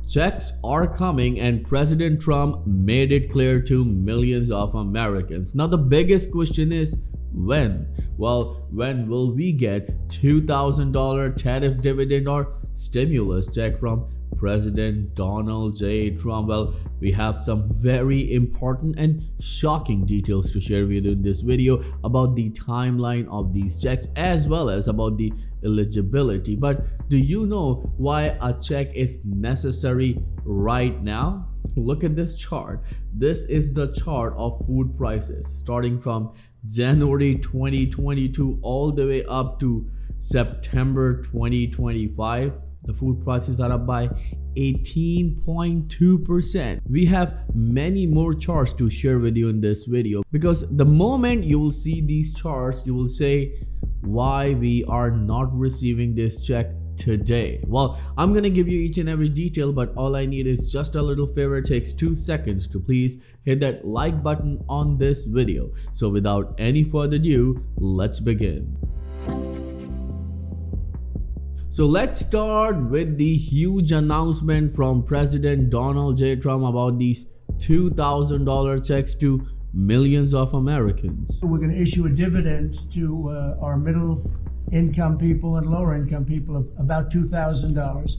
Checks are coming, and President Trump made it clear to millions of Americans. Now, the biggest question is when? Well, when will we get $2,000 tariff dividend or stimulus check from President Donald J. Trump? Well, we have some very important and shocking details to share with you in this video about the timeline of these checks as well as about the eligibility. But do you know why a check is necessary right now? Look at this chart. This is the chart of food prices starting from January 2022 all the way up to September 2025. The food prices are up by 18.2%. We have many more charts to share with you in this video, because the moment you will see these charts, you will say why we are not receiving this check today. Well, I'm gonna give you each and every detail, but all I need is just a little favor. It takes 2 seconds to please hit that like button on this video. So without any further ado, let's begin. So let's start with the huge announcement from President Donald J. Trump about these $2,000 checks to millions of Americans. We're going to issue a dividend to our middle income people and lower income people of about $2,000.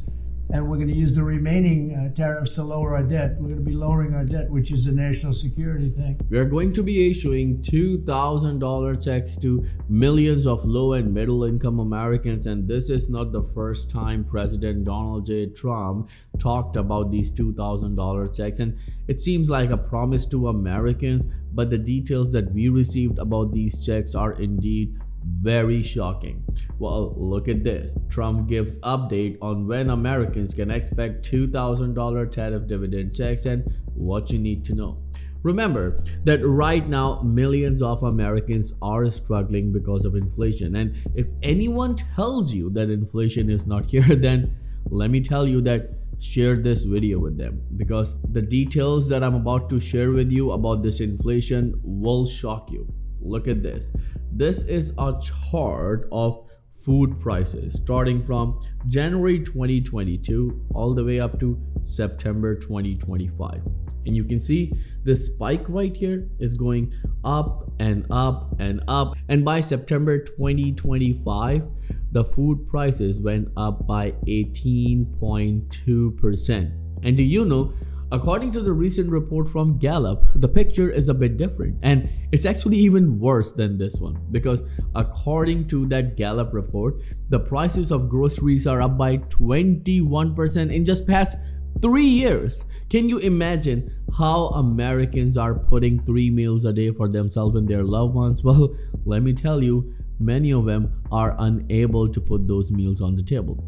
And we're going to use the remaining tariffs to lower our debt. We're going to be lowering our debt, which is a national security thing. We are going to be issuing $2,000 checks to millions of low and middle income Americans. And this is not the first time President Donald J. Trump talked about these $2,000 checks. And it seems like a promise to Americans, but the details that we received about these checks are indeed very shocking. Well, look at this. Trump gives update on when Americans can expect $2,000 tariff dividend checks and what you need to know. Remember that right now millions of Americans are struggling because of inflation, and if anyone tells you that inflation is not here, then let me tell you that share this video with them, because the details that I'm about to share with you about this inflation will shock you. Look at this. This is a chart of food prices starting from January 2022 all the way up to September 2025. And you can see this spike right here is going up and up and up. And by September 2025, the food prices went up by 18.2%. And do you know, according to the recent report from Gallup, the picture is a bit different, and it's actually even worse than this one, because according to that Gallup report, the prices of groceries are up by 21% in just past 3 years. Can you imagine how Americans are putting 3 meals a day for themselves and their loved ones? Well, let me tell you, many of them are unable to put those meals on the table.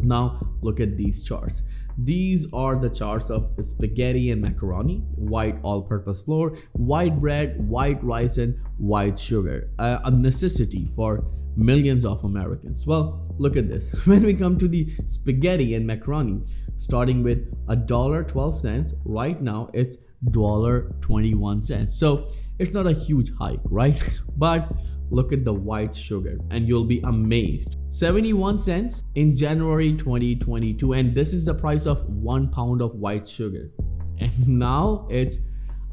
Now look at these charts. These are the charts of spaghetti and macaroni, white all-purpose flour, white bread, white rice, and white sugar, a necessity for millions of Americans. Well, look at this. When we come to the spaghetti and macaroni, starting with $1.12, right now it's $1.21. So it's not a huge hike, right? But look at the white sugar and you'll be amazed. 71 cents in January 2022, and this is the price of 1 pound of white sugar. And now it's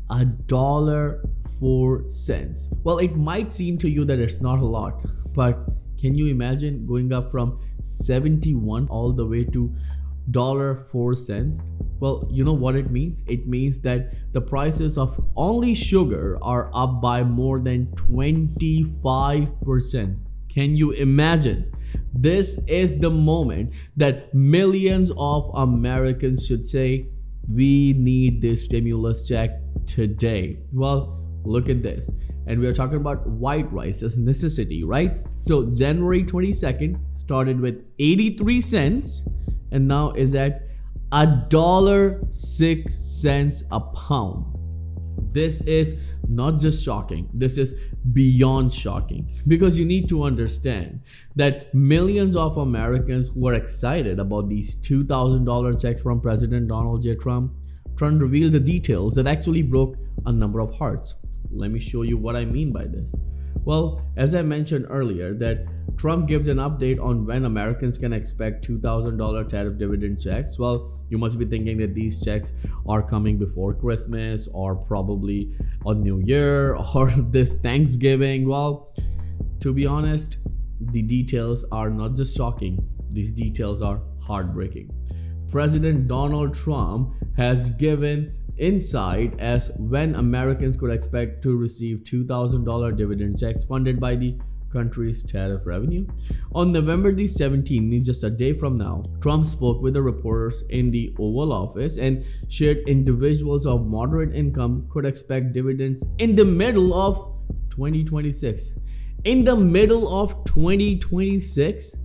$1.04. Well, it might seem to you that it's not a lot, but can you imagine going up from 71 all the way to $1.04? Well, you know what it means? It means that the prices of only sugar are up by more than 25%. Can you imagine? This is the moment that millions of Americans should say, we need this stimulus check today. Well, look at this. And we are talking about white rice as necessity, right? So January 22nd started with 83 cents and now is at $1.06 a pound. This is not just shocking, this is beyond shocking, because you need to understand that millions of Americans who are excited about these $2,000 checks from President Donald J. Trump revealed the details that actually broke a number of hearts. Let me show you what I mean by this. Well, as I mentioned earlier, that Trump gives an update on when Americans can expect $2,000 tariff dividend checks. Well, You must be thinking that these checks are coming before Christmas or probably on New Year or this Thanksgiving. Well, to be honest, the details are not just shocking, these details are heartbreaking. President Donald Trump has given insight as when Americans could expect to receive $2,000 dividend checks funded by the country's tariff revenue. On November the 17th, means just a day from now, Trump spoke with the reporters in the Oval Office and shared individuals of moderate income could expect dividends in the middle of 2026. In the middle of 2026,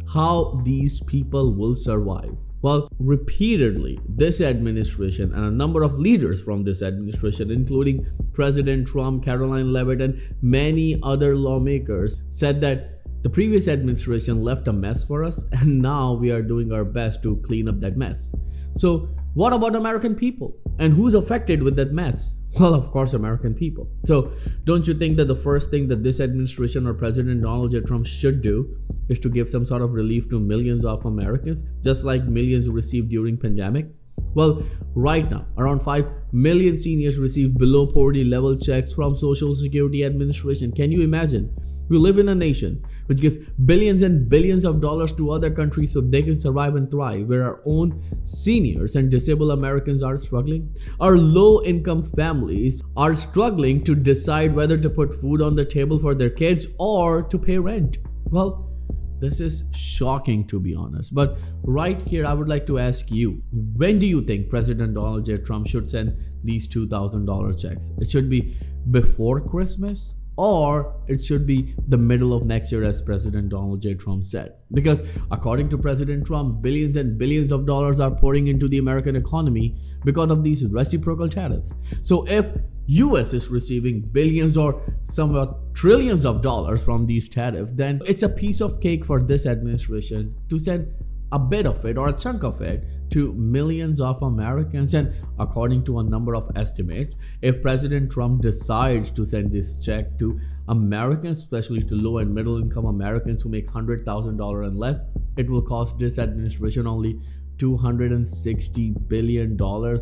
how these people will survive? Well, repeatedly, this administration and a number of leaders from this administration, including President Trump, Caroline Leavitt, and many other lawmakers, said that the previous administration left a mess for us, and now we are doing our best to clean up that mess. So, what about American people? And who's affected with that mess? Well, of course, American people. So, don't you think that the first thing that this administration or President Donald J. Trump should do is to give some sort of relief to millions of Americans, just like millions received during pandemic? Well, right now, around 5 million seniors receive below poverty level checks from Social Security Administration. Can you imagine? We live in a nation which gives billions and billions of dollars to other countries so they can survive and thrive, where our own seniors and disabled Americans are struggling. Our low-income families are struggling to decide whether to put food on the table for their kids or to pay rent. Well, this is shocking, to be honest. But right here, I would like to ask you, when do you think President Donald J. Trump should send these $2,000 checks? It should be before Christmas, or it should be the middle of next year, as President Donald J. Trump said. Because according to President Trump, billions and billions of dollars are pouring into the American economy because of these reciprocal tariffs. So if US is receiving billions or somewhat trillions of dollars from these tariffs, then it's a piece of cake for this administration to send a bit of it or a chunk of it to millions of Americans. And according to a number of estimates, if President Trump decides to send this check to Americans, especially to low and middle income Americans who make $100,000 and less, it will cost this administration only $260 billion,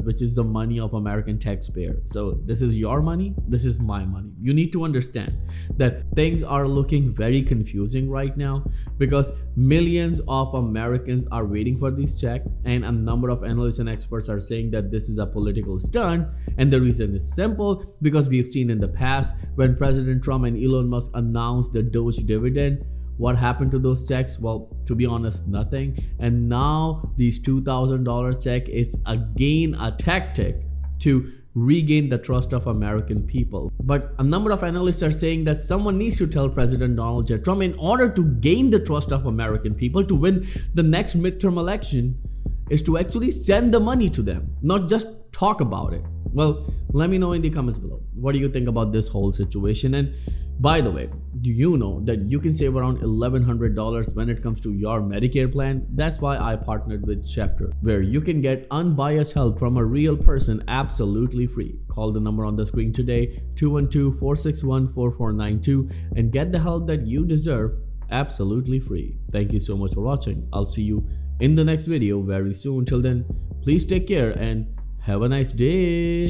which is the money of American taxpayer. So this is your money, this is my money. You need to understand that things are looking very confusing right now because millions of Americans are waiting for this check, and a number of analysts and experts are saying that this is a political stunt. And the reason is simple, because we've seen in the past when President Trump and Elon Musk announced the Doge dividend, what happened to those checks? Well, to be honest, nothing. And now these $2,000 check is again a tactic to regain the trust of American people. But a number of analysts are saying that someone needs to tell President Donald J. Trump, in order to gain the trust of American people to win the next midterm election, is to actually send the money to them, not just talk about it. Well, let me know in the comments below. What do you think about this whole situation? And by the way, do you know that you can save around $1,100 when it comes to your Medicare plan? That's why I partnered with Chapter, where you can get unbiased help from a real person absolutely free. Call the number on the screen today, 212-461-4492, and get the help that you deserve absolutely free. Thank you so much for watching. I'll see you in the next video very soon. Till then, please take care and have a nice day.